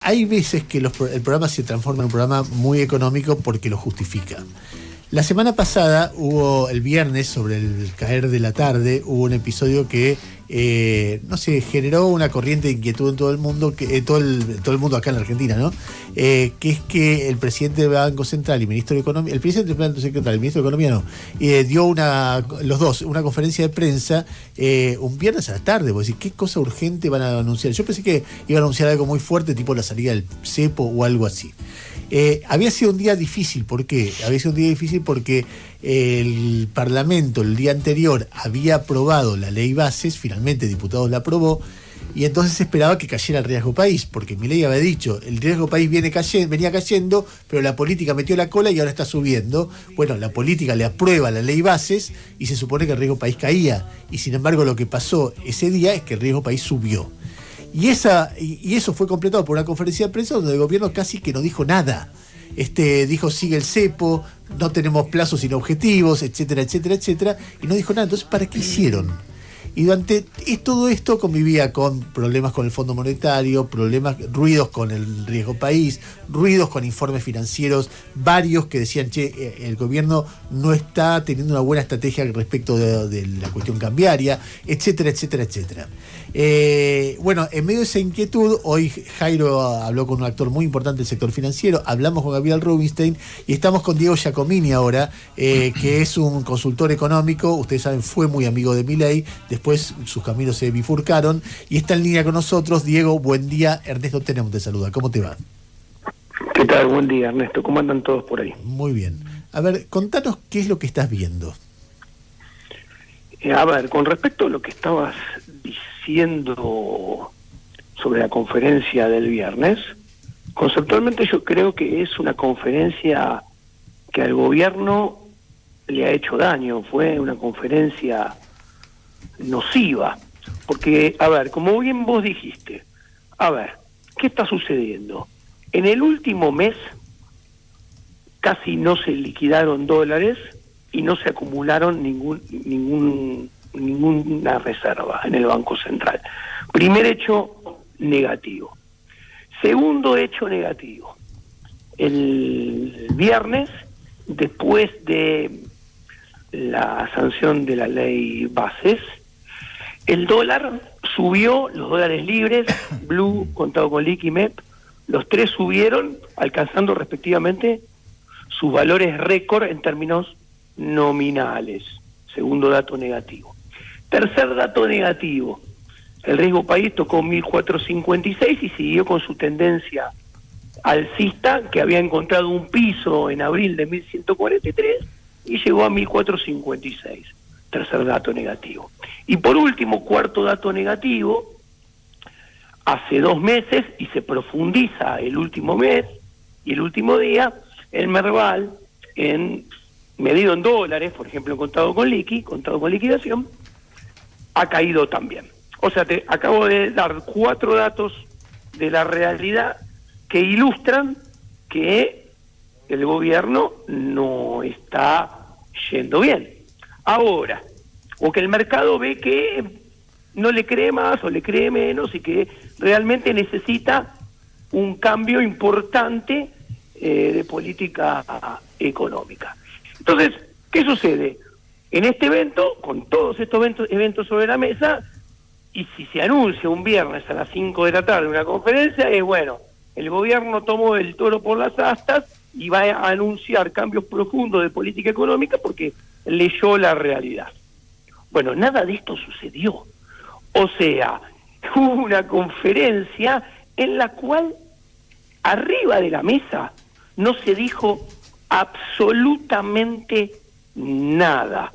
hay veces que el programa se transforma en un programa muy económico porque lo justifica. La semana pasada el viernes, sobre el caer de la tarde, hubo un episodio que, generó una corriente de inquietud en todo el mundo, todo el mundo acá en la Argentina, ¿no? Que es que el presidente del Banco Central y ministro de Economía, el presidente del Banco Central y el ministro de Economía dio los dos, una conferencia de prensa un viernes a la tarde. Vos decís, ¿qué cosa urgente van a anunciar? Yo pensé que iban a anunciar algo muy fuerte, tipo la salida del cepo o algo así. Había sido un día difícil. ¿Por qué? Había sido un día difícil porque el Parlamento el día anterior había aprobado la ley bases, finalmente diputados la aprobó, y entonces se esperaba que cayera el riesgo país, porque Milei había dicho, el riesgo país venía cayendo, pero la política metió la cola y ahora está subiendo. Bueno, la política le aprueba la ley bases y se supone que el riesgo país caía, y sin embargo lo que pasó ese día es que el riesgo país subió. Y eso fue completado por una conferencia de prensa donde el gobierno casi que no dijo nada. Dijo sigue el cepo, no tenemos plazos sino objetivos, etcétera, etcétera, etcétera, y no dijo nada. Entonces, ¿para qué hicieron? Y durante todo esto convivía con problemas con el Fondo Monetario, ruidos con el riesgo país, ruidos con informes financieros, varios que decían, el gobierno no está teniendo una buena estrategia respecto de la cuestión cambiaria, etcétera, etcétera, etcétera. En medio de esa inquietud, hoy Jairo habló con un actor muy importante del sector financiero, hablamos con Gabriel Rubinstein y estamos con Diego Giacomini ahora, que es un consultor económico, ustedes saben, fue muy amigo de Milei, después sus caminos se bifurcaron y está en línea con nosotros. Diego, buen día. Ernesto Tenemos te saluda, ¿cómo te va? ¿Qué tal? Buen día, Ernesto. ¿Cómo andan todos por ahí? Muy bien. A ver, contanos qué es lo que estás viendo. Con respecto a lo que estabas diciendo sobre la conferencia del viernes, conceptualmente yo creo que es una conferencia que al gobierno le ha hecho daño. Fue una conferencia nociva, porque, como bien vos dijiste, ¿qué está sucediendo? En el último mes casi no se liquidaron dólares y no se acumularon ninguna reserva en el Banco Central. Primer hecho negativo. Segundo hecho negativo. El viernes, después de la sanción de la ley bases, el dólar subió, los dólares libres, Blue, contado con liqui, MEP, los tres subieron, alcanzando respectivamente sus valores récord en términos nominales. Segundo dato negativo. Tercer dato negativo, el riesgo país tocó 1.456 y siguió con su tendencia alcista, que había encontrado un piso en abril de 1.143 y llegó a 1.456. Tercer dato negativo. Y por último, cuarto dato negativo, hace 2 meses, y se profundiza el último mes y el último día, el Merval, medido en dólares, por ejemplo, contado con liquidación, ha caído también. O sea, te acabo de dar 4 datos de la realidad que ilustran que el gobierno no está yendo bien. Ahora, o que el mercado ve que no le cree más o le cree menos y que realmente necesita un cambio importante de política económica. Entonces, ¿qué sucede? En este evento, con todos estos eventos sobre la mesa, y si se anuncia un viernes a las 5 de la tarde una conferencia, el gobierno tomó el toro por las astas y va a anunciar cambios profundos de política económica porque leyó la realidad. Bueno, nada de esto sucedió. O sea, hubo una conferencia en la cual arriba de la mesa no se dijo absolutamente nada.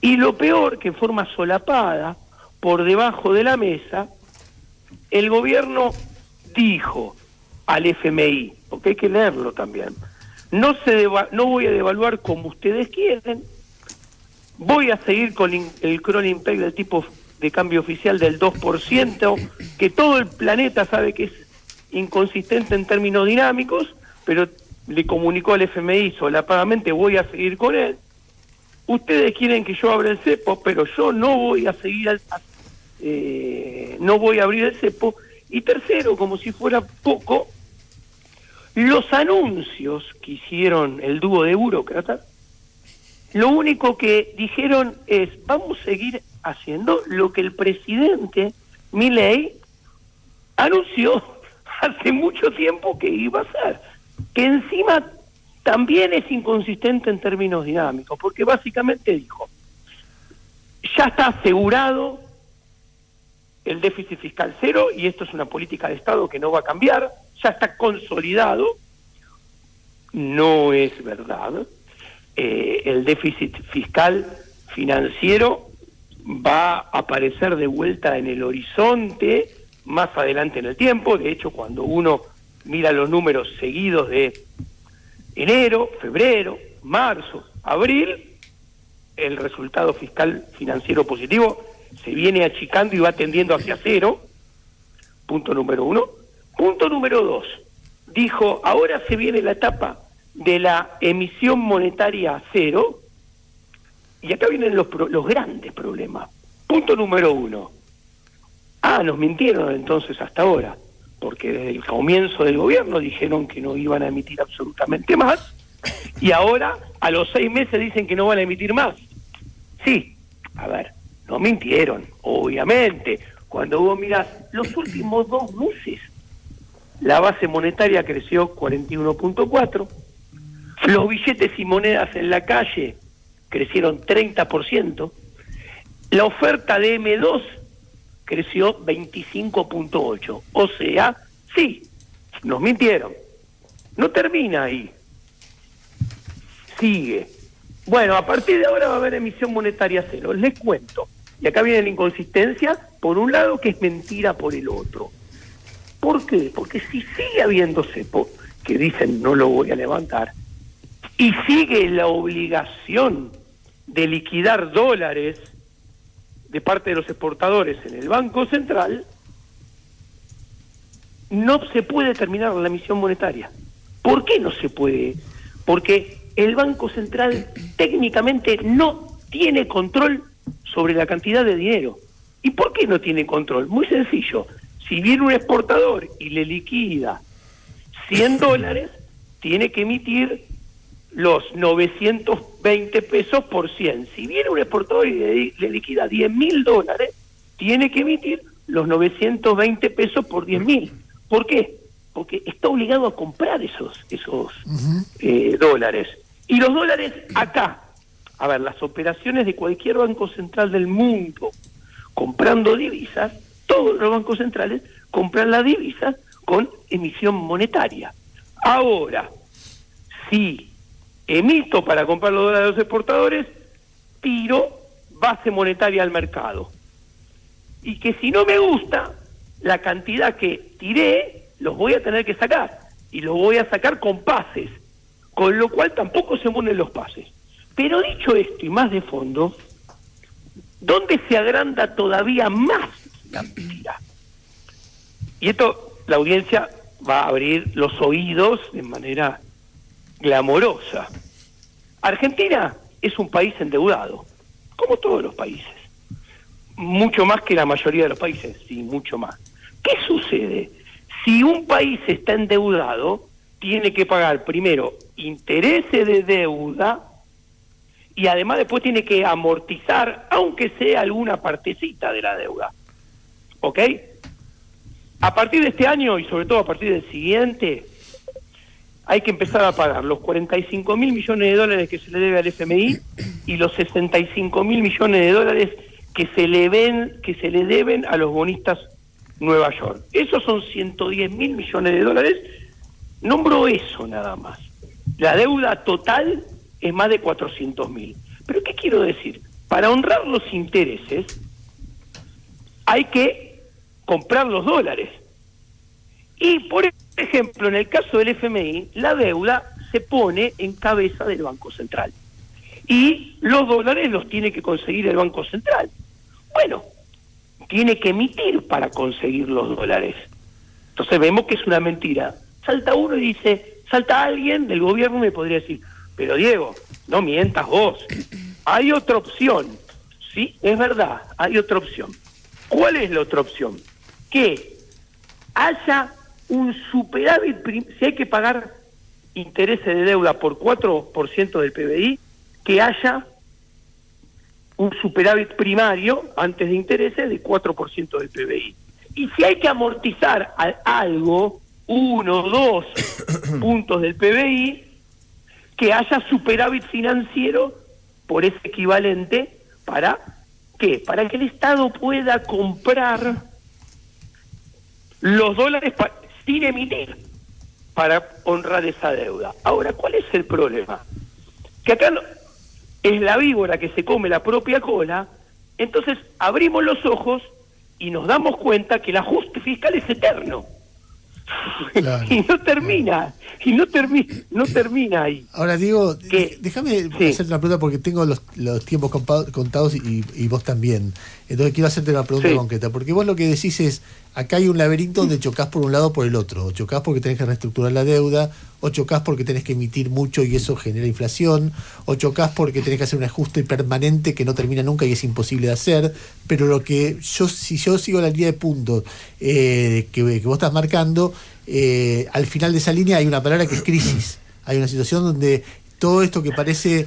Y lo peor, que en forma solapada, por debajo de la mesa, el gobierno dijo al FMI, porque hay que leerlo también, no voy a devaluar como ustedes quieren, voy a seguir con el crawling peg del tipo de cambio oficial del 2%, que todo el planeta sabe que es inconsistente en términos dinámicos, pero le comunicó al FMI solapadamente, voy a seguir con él. Ustedes quieren que yo abra el cepo, pero yo no voy a seguir, no voy a abrir el cepo. Y tercero, como si fuera poco, Los anuncios que hicieron el dúo de burócratas, lo único que dijeron es, vamos a seguir haciendo lo que el presidente Milei anunció hace mucho tiempo que iba a hacer, que encima también es inconsistente en términos dinámicos, porque básicamente dijo, ya está asegurado el déficit fiscal cero, y esto es una política de Estado que no va a cambiar, ya está consolidado. No es verdad. El déficit fiscal financiero va a aparecer de vuelta en el horizonte más adelante en el tiempo. De hecho, cuando uno mira los números seguidos de enero, febrero, marzo, abril, el resultado fiscal financiero positivo se viene achicando y va tendiendo hacia cero. Punto número 1. Punto número 2. Dijo, ahora se viene la etapa de la emisión monetaria a cero, y acá vienen los grandes problemas. Punto número 1. Nos mintieron entonces hasta ahora, porque desde el comienzo del gobierno dijeron que no iban a emitir absolutamente más, y ahora a los 6 meses dicen que no van a emitir más. Sí, a ver, no mintieron, obviamente. Cuando vos mirás los últimos 2 meses, la base monetaria creció 41.4%, los billetes y monedas en la calle crecieron 30%, la oferta de M2 creció 25.8%. O sea, sí, nos mintieron. No termina ahí. Sigue. Bueno, a partir de ahora va a haber emisión monetaria cero. Les cuento. Y acá viene la inconsistencia, por un lado, que es mentira por el otro. ¿Por qué? Porque si sigue habiendo cepo, que dicen no lo voy a levantar, y sigue la obligación de liquidar dólares de parte de los exportadores en el Banco Central, no se puede terminar la emisión monetaria. ¿Por qué no se puede? Porque el Banco Central técnicamente no tiene control sobre la cantidad de dinero. ¿Y por qué no tiene control? Muy sencillo. Si viene un exportador y le liquida $100, tiene que emitir los 920 pesos por 100. Si viene un exportador y le liquida $10.000, tiene que emitir los 920 pesos por 10.000. ¿Por qué? Porque está obligado a comprar esos dólares. Y los dólares acá, a ver, las operaciones de cualquier banco central del mundo comprando divisas, todos los bancos centrales compran las divisas con emisión monetaria. Ahora, si emito para comprar los dólares de los exportadores, tiro base monetaria al mercado. Y que si no me gusta la cantidad que tiré, los voy a tener que sacar. Y los voy a sacar con pases, con lo cual tampoco se ponen los pases. Pero dicho esto y más de fondo, ¿dónde se agranda todavía más la mentira? Y esto la audiencia va a abrir los oídos de manera glamorosa. Argentina es un país endeudado, como todos los países. Mucho más que la mayoría de los países, sí, mucho más. ¿Qué sucede? Si un país está endeudado, tiene que pagar primero intereses de deuda y además después tiene que amortizar, aunque sea alguna partecita de la deuda. ¿Ok? A partir de este año y sobre todo a partir del siguiente, hay que empezar a pagar los 45.000 millones de dólares que se le debe al FMI y los 65.000 millones de dólares que se le deben a los bonistas Nueva York. Esos son 110.000 millones de dólares. Nombro eso nada más. La deuda total es más de 400.000. ¿Pero qué quiero decir? Para honrar los intereses hay que comprar los dólares. Y, por ejemplo, en el caso del FMI, la deuda se pone en cabeza del Banco Central. Y los dólares los tiene que conseguir el Banco Central. Bueno, tiene que emitir para conseguir los dólares. Entonces vemos que es una mentira. Salta uno y dice, salta alguien del gobierno y me podría decir, pero Diego, no mientas vos. Hay otra opción. Sí, es verdad, hay otra opción. ¿Cuál es la otra opción? Que haya un superávit, si hay que pagar intereses de deuda por 4% del PBI, que haya un superávit primario antes de intereses de 4% del PBI. Y si hay que amortizar algo, 1 o 2 puntos del PBI, que haya superávit financiero por ese equivalente, ¿para qué? Para que el Estado pueda comprar los dólares sin emitir para honrar esa deuda. Ahora, ¿cuál es el problema? Que acá es la víbora que se come la propia cola, entonces abrimos los ojos y nos damos cuenta que el ajuste fiscal es eterno. Claro. Y no termina ahí. Ahora, Diego, déjame hacerte una pregunta porque tengo los tiempos contados y vos también. Entonces quiero hacerte una pregunta concreta, porque vos lo que decís es, acá hay un laberinto donde chocás por un lado o por el otro. O chocás porque tenés que reestructurar la deuda, o chocás porque tenés que emitir mucho y eso genera inflación, o chocás porque tenés que hacer un ajuste permanente que no termina nunca y es imposible de hacer. Pero lo que si yo sigo la línea de puntos que vos estás marcando, al final de esa línea hay una palabra que es crisis. Hay una situación donde todo esto que parece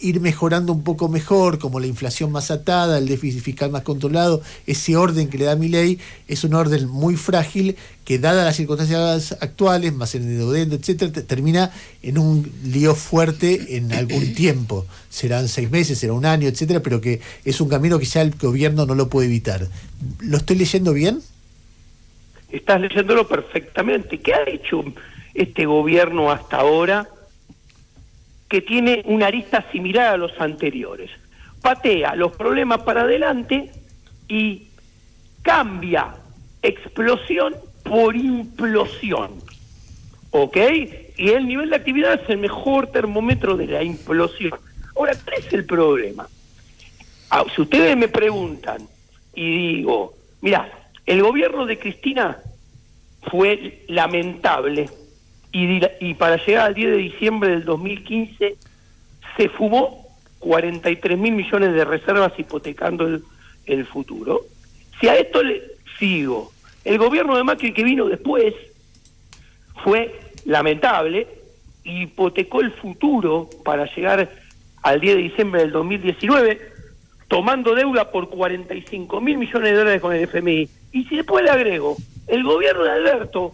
ir mejorando un poco mejor, como la inflación más atada, el déficit fiscal más controlado, ese orden que le da Milei es un orden muy frágil que, dadas las circunstancias actuales, más el endeudamiento, etcétera, termina en un lío fuerte en algún tiempo. Serán 6 meses, será un año, etcétera, pero que es un camino que ya el gobierno no lo puede evitar. ¿Lo estoy leyendo bien? Estás leyéndolo perfectamente. ¿Qué ha hecho este gobierno hasta ahora que tiene una arista similar a los anteriores? Patea los problemas para adelante y cambia explosión por implosión, ¿ok? Y el nivel de actividad es el mejor termómetro de la implosión. Ahora, ¿cuál es el problema? Si ustedes me preguntan y digo, mirá, el gobierno de Cristina fue lamentable y para llegar al 10 de diciembre del 2015 se fumó 43.000 millones de reservas hipotecando el futuro. Si a esto le sigo, el gobierno de Macri que vino después fue lamentable, hipotecó el futuro para llegar al 10 de diciembre del 2019, tomando deuda por 45.000 millones de dólares con el FMI. Y si después le agrego, el gobierno de Alberto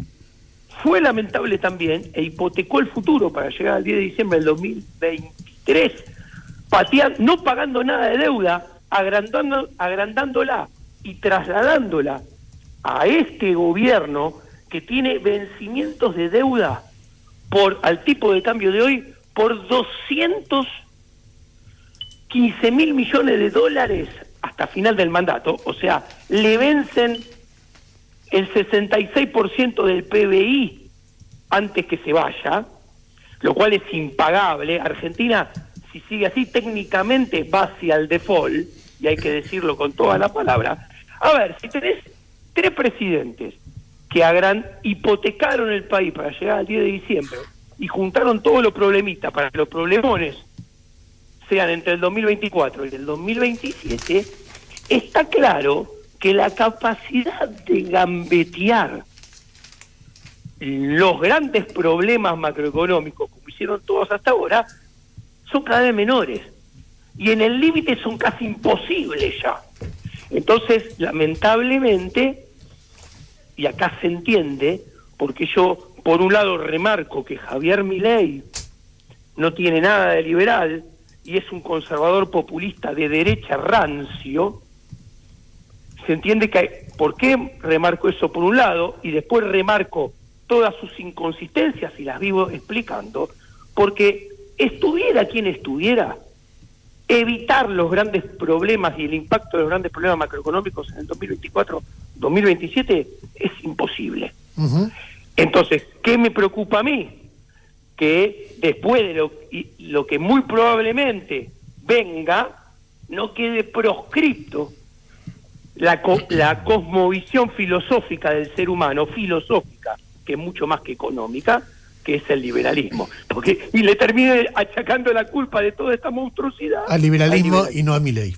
fue lamentable también e hipotecó el futuro para llegar al 10 de diciembre del 2023, no pagando nada de deuda, agrandándola y trasladándola a este gobierno que tiene vencimientos de deuda al tipo de cambio de hoy por 215.000 millones de dólares hasta final del mandato. O sea, le vencen el 66% del PBI antes que se vaya, lo cual es impagable. Argentina, si sigue así, técnicamente va hacia el default, y hay que decirlo con toda la palabra. A ver, si tenés 3 presidentes que hipotecaron el país para llegar al 10 de diciembre y juntaron todos los problemitas para que los problemones sean entre el 2024 y el 2027, está claro que la capacidad de gambetear los grandes problemas macroeconómicos, como hicieron todos hasta ahora, son cada vez menores. Y en el límite son casi imposibles ya. Entonces, lamentablemente, y acá se entiende, porque yo, por un lado, remarco que Javier Milei no tiene nada de liberal y es un conservador populista de derecha rancio. Se entiende que, ¿por qué remarco eso por un lado? Y después remarco todas sus inconsistencias y las vivo explicando, porque estuviera quien estuviera, evitar los grandes problemas y el impacto de los grandes problemas macroeconómicos en el 2024-2027 es imposible. Uh-huh. Entonces, ¿qué me preocupa a mí? Que después de lo que muy probablemente venga, no quede proscripto la cosmovisión filosófica del ser humano, filosófica, que es mucho más que económica, que es el liberalismo. Y le termine achacando la culpa de toda esta monstruosidad al liberalismo y no a Milei.